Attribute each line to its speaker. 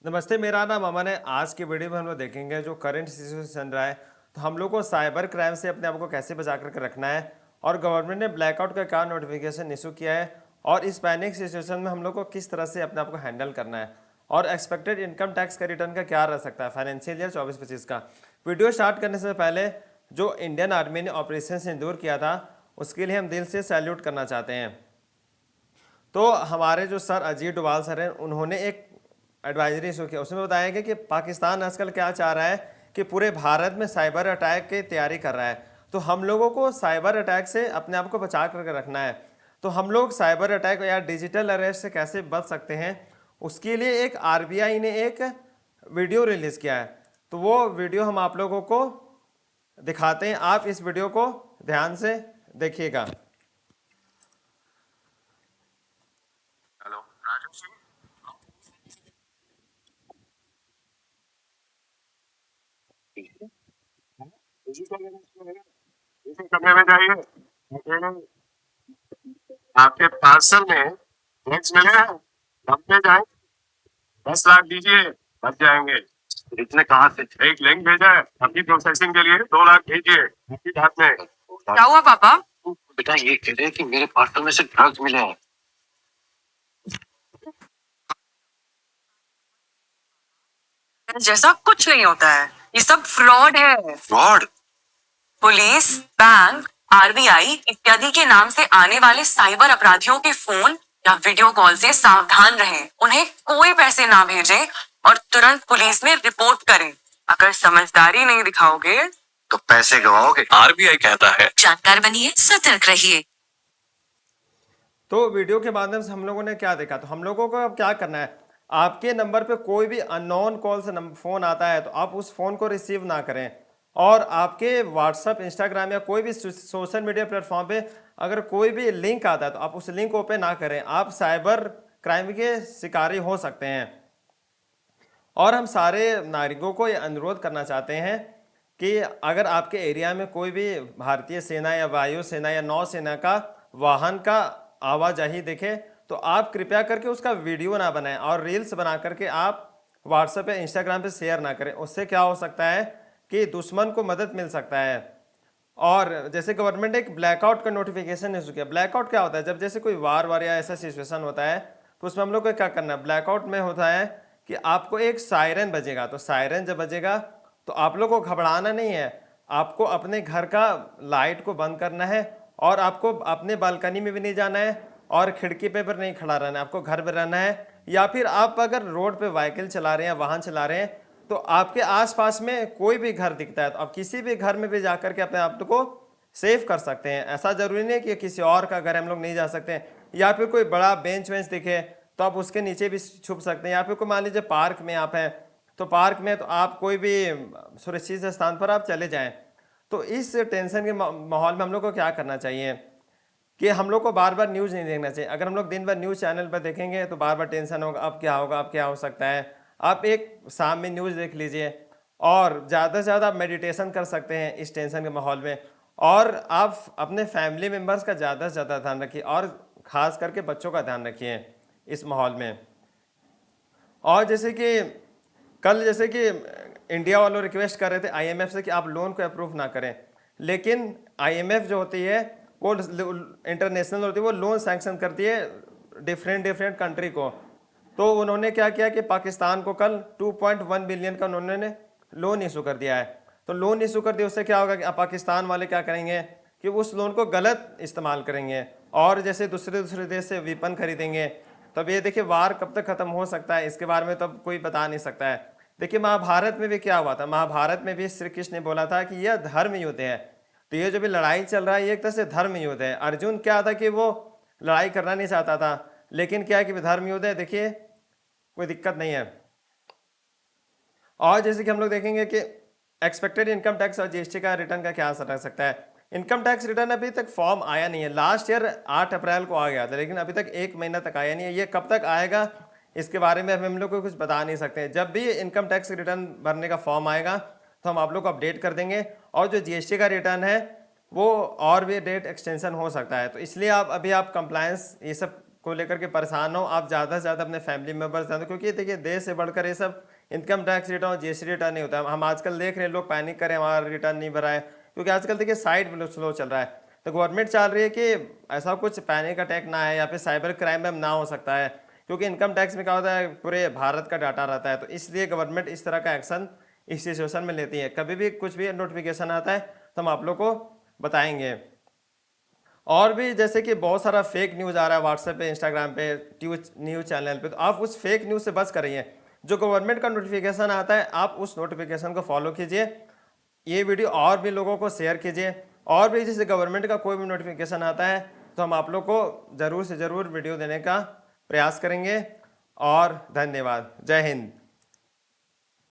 Speaker 1: नमस्ते, मेरा नाम अमन है। आज की वीडियो में हम लोग देखेंगे जो करंट सिचुएशन चल रहा है, तो हम लोग को साइबर क्राइम से अपने आप को कैसे बचा करके रखना है, और गवर्नमेंट ने ब्लैकआउट का क्या नोटिफिकेशन इशू किया है, और इस पैनिक सिचुएशन में हम लोग को किस तरह से अपने आप को हैंडल करना है, और एक्सपेक्टेड इनकम टैक्स का रिटर्न का क्या रह सकता है फाइनेंशियल ईयर 24-25 का। वीडियो स्टार्ट करने से पहले जो इंडियन आर्मी ने ऑपरेशन सिंदूर किया था, उसके लिए हम दिल से सैल्यूट करना चाहते हैं। तो हमारे जो सर अजीत डोभाल सर हैं, उन्होंने एक एडवाइजरी इशू किया, उसमें बताया गया कि पाकिस्तान आजकल क्या चाह रहा है कि पूरे भारत में साइबर अटैक की तैयारी कर रहा है। तो हम लोगों को साइबर अटैक से अपने आप को बचा करके रखना है। तो हम लोग साइबर अटैक या डिजिटल अरेस्ट से कैसे बच सकते हैं, उसके लिए एक आरबीआई ने एक वीडियो रिलीज़ किया है। तो वो वीडियो हम आप लोगों को दिखाते हैं, आप इस वीडियो को ध्यान से देखिएगा।
Speaker 2: हेलो राजू सिंह, इसी कमरे में जाइए। आपके पार्सल में ड्रग्स मिले हैं, लंबे जाए 10 लाख दीजिए, बच जाएंगे। इतने कहाँ से? एक लिंक भेजा है, अभी प्रोसेसिंग के लिए 2 लाख भेजिए आपकी बात में। क्या हुआ पापा? बेटा ये कह रहे हैं कि मेरे पार्सल में से ड्रग्स मिले हैं। जैसा कुछ नहीं होता है, ये सब फ्रॉड है। फ्रॉड? पुलिस, बैंक, आरबीआई इत्यादि के नाम से आने वाले साइबर अपराधियों के फोन या वीडियो कॉल से सावधान रहें। उन्हें कोई पैसे ना भेजें और तुरंत पुलिस में रिपोर्ट करें। अगर समझदारी नहीं दिखाओगे तो पैसे गवाओगे। आरबीआई कहता है, जानकार बनिए, सतर्क रहिए।
Speaker 1: तो वीडियो के माध्यम से हम लोगों ने क्या देखा, तो हम लोगों को अब क्या करना है, आपके नंबर पे कोई भी अननोन कॉल से फोन आता है तो आप उस फोन को रिसीव ना करें। और आपके व्हाट्सएप, इंस्टाग्राम या कोई भी सोशल मीडिया प्लेटफॉर्म पे अगर कोई भी लिंक आता है तो आप उस लिंक ओपन ना करें, आप साइबर क्राइम के शिकारी हो सकते हैं। और हम सारे नागरिकों को ये अनुरोध करना चाहते हैं कि अगर आपके एरिया में कोई भी भारतीय सेना या वायुसेना या नौसेना का वाहन का आवाजाही दिखे, तो आप कृपया करके उसका वीडियो ना बनाएं और रील्स बना करके आप व्हाट्सएप या इंस्टाग्राम पे शेयर ना करें। उससे क्या हो सकता है कि दुश्मन को मदद मिल सकता है। और जैसे गवर्नमेंट ने एक ब्लैकआउट का नोटिफिकेशन इशू किया। ब्लैकआउट क्या होता है, जब जैसे कोई वार या ऐसा सिचुएशन होता है तो उसमें हम लोग को क्या करना है, ब्लैकआउट में होता है कि आपको एक सायरन बजेगा। तो सायरन जब बजेगा तो आप लोग को घबराना नहीं है, आपको अपने घर का लाइट को बंद करना है, और आपको अपने बालकनी में भी नहीं जाना है और खिड़की पे पर नहीं खड़ा रहना है, आपको घर में रहना है। या फिर आप अगर रोड पे व्हीकल चला रहे हैं, वाहन चला रहे हैं, तो आपके आसपास में कोई भी घर दिखता है तो आप किसी भी घर में भी जाकर के अपने आप को सेव कर सकते हैं। ऐसा जरूरी नहीं कि किसी और का घर हम लोग नहीं जा सकते हैं। या फिर कोई बड़ा बेंच वेंच दिखे तो आप उसके नीचे भी छुप सकते हैं। या फिर कोई मान लीजिए पार्क में आप हैं, तो पार्क में तो आप कोई भी सुरक्षित स्थान पर आप चले जाएं। तो इस टेंशन के माहौल में हम लोग को क्या करना चाहिए कि हम लोग को बार बार न्यूज़ नहीं देखना चाहिए। अगर हम लोग दिन भर न्यूज़ चैनल पर देखेंगे तो बार बार टेंशन होगा, अब क्या होगा, अब क्या हो सकता है। आप एक शाम में न्यूज़ देख लीजिए, और ज़्यादा से ज़्यादा आप मेडिटेशन कर सकते हैं इस टेंशन के माहौल में। और आप अपने फैमिली मेम्बर्स का ज़्यादा से ज़्यादा ध्यान रखिए, और ख़ास करके बच्चों का ध्यान रखिए इस माहौल में। और जैसे कि कल जैसे कि इंडिया वालों रिक्वेस्ट कर रहे थे आईएमएफ से कि आप लोन को अप्रूव ना करें, लेकिन आईएमएफ जो होती है वो इंटरनेशनल होती है, वो लोन सैंक्शन करती है डिफरेंट डिफरेंट कंट्री को। तो उन्होंने क्या किया कि पाकिस्तान को कल 2.1 बिलियन का उन्होंने लोन इशू कर दिया है। तो लोन इशू कर दिया, उससे क्या होगा कि पाकिस्तान वाले क्या करेंगे कि उस लोन को गलत इस्तेमाल करेंगे, और जैसे दूसरे दूसरे देश से वेपन खरीदेंगे। तब ये देखिए वार कब तक खत्म हो सकता है, इसके बारे में तब कोई बता नहीं सकता है। देखिए महाभारत में भी क्या हुआ था, महाभारत में भी श्री कृष्ण ने बोला था कि यह धर्म युद्ध है। तो ये जो भी लड़ाई चल रहा है ये एक तरह से धर्म युद्ध है। अर्जुन क्या था कि वो लड़ाई करना नहीं चाहता था, लेकिन क्या है कि धर्म युद्ध है, देखिए कोई दिक्कत नहीं है। और जैसे कि हम लोग देखेंगे कि एक्सपेक्टेड इनकम टैक्स और जीएसटी का रिटर्न का क्या असर रह सकता है। इनकम टैक्स रिटर्न अभी तक फॉर्म आया नहीं है। लास्ट ईयर 8 अप्रैल को आ गया था, लेकिन अभी तक 1 महीना तक आया नहीं है। ये कब तक आएगा इसके बारे में हम लोग को कुछ बता नहीं सकते। जब भी इनकम टैक्स रिटर्न भरने का फॉर्म आएगा तो हम आप लोग को अपडेट कर देंगे। और जो जीएसटी का रिटर्न है वो और भी डेट एक्सटेंशन हो सकता है, तो इसलिए आप अभी आप कंप्लायंस ये सब को लेकर के परेशान हो, आप ज़्यादा से ज़्यादा अपने फैमिली मेम्बर्स जान दो, क्योंकि देखिए देश से बढ़कर ये सब इनकम टैक्स रिटर्न और जीएसटी रिटर्न नहीं होता है। हम आजकल देख रहे हैं लोग पैनिक करें हमारा रिटर्न नहीं भरा है, क्योंकि आजकल देखिए साइट स्लो चल रहा है। तो गवर्नमेंट चाह रही है कि ऐसा कुछ पैनिक अटैक ना है या फिर साइबर क्राइम में ना हो सकता है, क्योंकि इनकम टैक्स में क्या होता है पूरे भारत का डाटा रहता है। तो इसलिए गवर्नमेंट इस तरह का एक्शन इस सिचुएशन में लेती है। कभी भी कुछ भी नोटिफिकेशन आता है तो हम आप लोग को बताएंगे। और भी जैसे कि बहुत सारा फेक न्यूज़ आ रहा है व्हाट्सएप पे, इंस्टाग्राम पे, न्यूज़ चैनल पे, तो आप उस फेक न्यूज़ से बच करिए। जो गवर्नमेंट का नोटिफिकेशन आता है आप उस नोटिफिकेशन को फॉलो कीजिए। ये वीडियो और भी लोगों को शेयर कीजिए। और भी जैसे गवर्नमेंट का कोई भी नोटिफिकेशन आता है तो हम आप लोग को ज़रूर से ज़रूर वीडियो देने का प्रयास करेंगे। और धन्यवाद। जय हिंद।